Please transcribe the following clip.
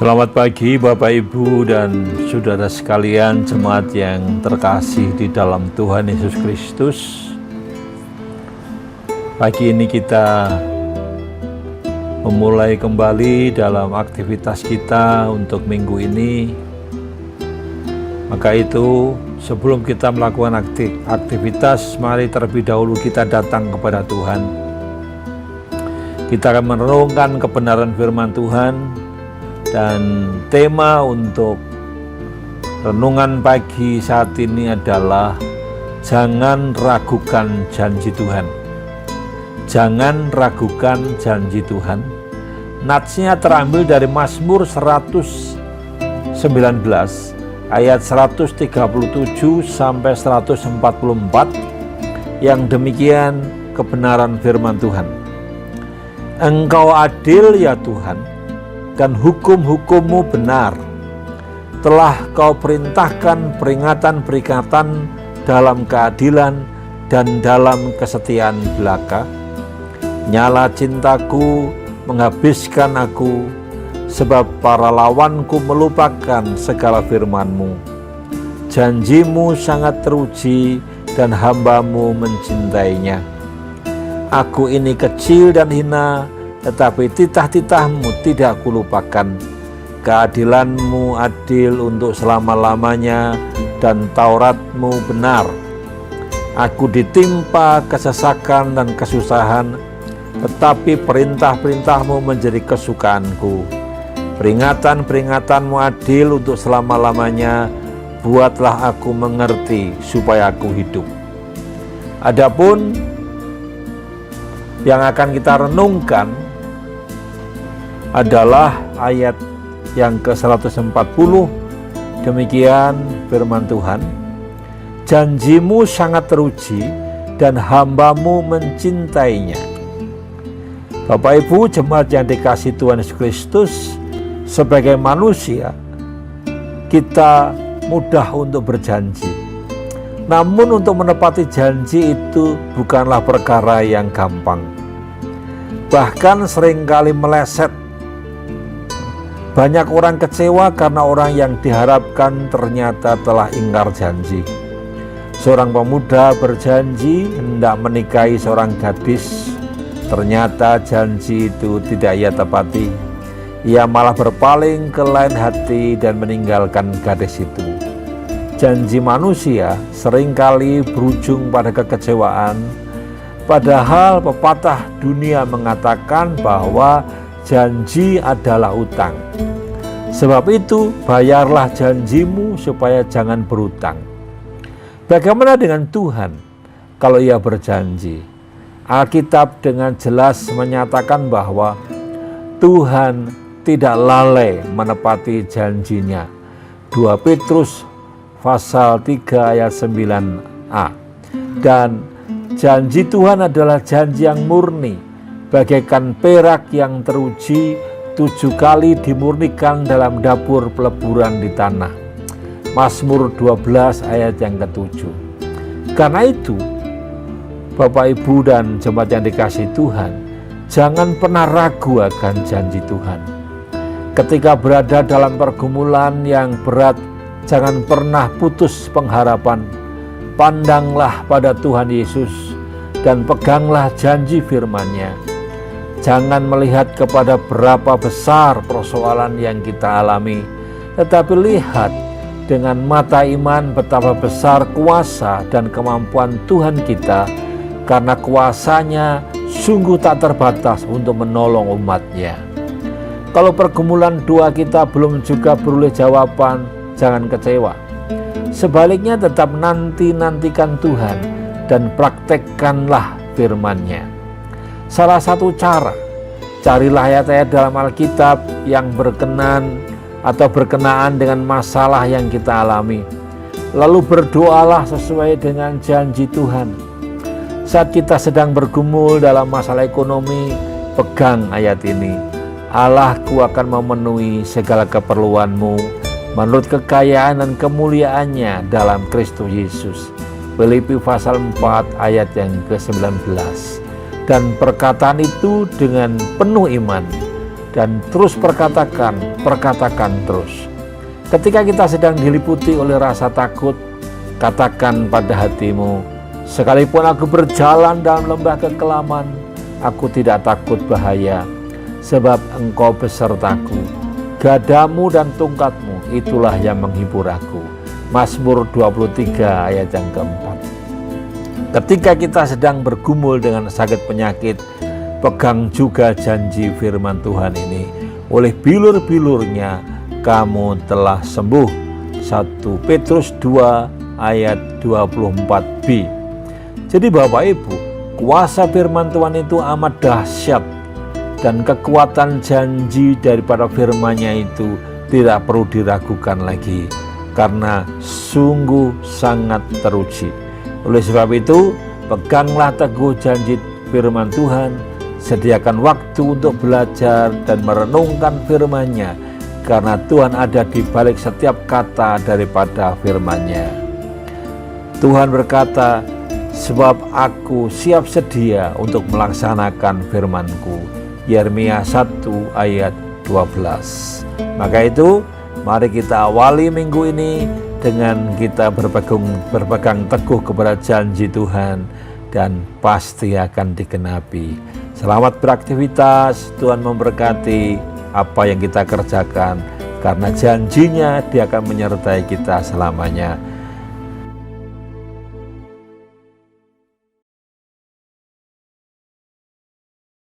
Selamat pagi Bapak Ibu dan saudara sekalian, jemaat yang terkasih di dalam Tuhan Yesus Kristus. Pagi ini kita memulai kembali dalam aktivitas kita untuk minggu ini. Maka itu sebelum kita melakukan aktivitas, mari terlebih dahulu kita datang kepada Tuhan. Kita akan merenungkan kebenaran firman Tuhan. Dan tema untuk renungan pagi saat ini adalah jangan ragukan janji Tuhan. Jangan ragukan janji Tuhan. Natsnya terambil dari Mazmur 119 ayat 137 sampai 144 yang demikian kebenaran firman Tuhan. Engkau adil ya Tuhan, dan hukum-hukum-Mu benar. Telah Kau perintahkan peringatan-peringatan dalam keadilan dan dalam kesetiaan belaka. Nyala cintaku menghabiskan aku, sebab para lawanku melupakan segala firman-Mu. Janji-Mu sangat teruji dan hamba-Mu mencintainya. Aku ini kecil dan hina, tetapi titah-titah-Mu tidak kulupakan. Keadilan-Mu adil untuk selama-lamanya, dan Taurat-Mu benar. Aku ditimpa kesesakan dan kesusahan, tetapi perintah-perintah-Mu menjadi kesukaanku. Peringatan-peringatan-Mu adil untuk selama-lamanya, buatlah aku mengerti supaya aku hidup. Adapun yang akan kita renungkan adalah ayat yang ke-140. Demikian firman Tuhan. Janji-Mu sangat teruji dan hamba-Mu mencintainya. Bapak Ibu jemaat yang dikasihi Tuhan Yesus Kristus, sebagai manusia kita mudah untuk berjanji. Namun untuk menepati janji itu bukanlah perkara yang gampang. Bahkan seringkali meleset. Banyak orang kecewa karena orang yang diharapkan ternyata telah ingkar janji. Seorang pemuda berjanji hendak menikahi seorang gadis. Ternyata janji itu tidak ia tepati. Ia malah berpaling ke lain hati dan meninggalkan gadis itu. Janji manusia seringkali berujung pada kekecewaan. Padahal pepatah dunia mengatakan bahwa janji adalah utang. Sebab itu bayarlah janji-Mu supaya jangan berutang. Bagaimana dengan Tuhan kalau Ia berjanji? Alkitab dengan jelas menyatakan bahwa Tuhan tidak lalai menepati janjinya. 2 Petrus pasal 3 ayat 9a. Dan janji Tuhan adalah janji yang murni, bagaikan perak yang teruji 7 kali dimurnikan dalam dapur peleburan di tanah. Mazmur 12 ayat yang ke-7. Karena itu, Bapak Ibu dan jemaat yang dikasihi Tuhan, jangan pernah ragu akan janji Tuhan. Ketika berada dalam pergumulan yang berat, jangan pernah putus pengharapan. Pandanglah pada Tuhan Yesus dan peganglah janji firman-Nya. Jangan melihat kepada berapa besar persoalan yang kita alami, tetapi lihat dengan mata iman betapa besar kuasa dan kemampuan Tuhan kita, karena kuasa-Nya sungguh tak terbatas untuk menolong umat-Nya. Kalau pergumulan doa kita belum juga beroleh jawaban, jangan kecewa. Sebaliknya tetap nantikan Tuhan dan praktekkanlah firman-Nya. Salah satu cara, carilah ayat-ayat dalam Alkitab yang berkenaan dengan masalah yang kita alami. Lalu berdoalah sesuai dengan janji Tuhan. Saat kita sedang bergumul dalam masalah ekonomi, pegang ayat ini. Allahku akan memenuhi segala keperluanmu menurut kekayaan dan kemuliaannya dalam Kristus Yesus. Filipi pasal 4 ayat yang ke-19. Dan perkataan itu dengan penuh iman dan terus perkatakan terus. Ketika kita sedang diliputi oleh rasa takut, katakan pada hatimu, sekalipun aku berjalan dalam lembah kekelaman, aku tidak takut bahaya, sebab Engkau besertaku. Gadamu dan tongkatmu itulah yang menghibur aku. Mazmur 23 ayat yang keempat. Ketika kita sedang bergumul dengan sakit penyakit, pegang juga janji firman Tuhan ini. Oleh bilur-bilurnya kamu telah sembuh. 1 Petrus 2 ayat 24b. Jadi Bapak Ibu, kuasa firman Tuhan itu amat dahsyat, dan kekuatan janji daripada firman-Nya itu tidak perlu diragukan lagi, karena sungguh sangat teruji. Oleh sebab itu, peganglah teguh janji firman Tuhan, sediakan waktu untuk belajar dan merenungkan firman-Nya, karena Tuhan ada di balik setiap kata daripada firman-Nya. Tuhan berkata, sebab aku siap sedia untuk melaksanakan firman-Ku. Yeremia 1 ayat 12. Maka itu, mari kita awali minggu ini dengan kita berpegang teguh kepada janji Tuhan, dan pasti akan digenapi. Selamat beraktivitas, Tuhan memberkati apa yang kita kerjakan, karena janjinya Dia akan menyertai kita selamanya.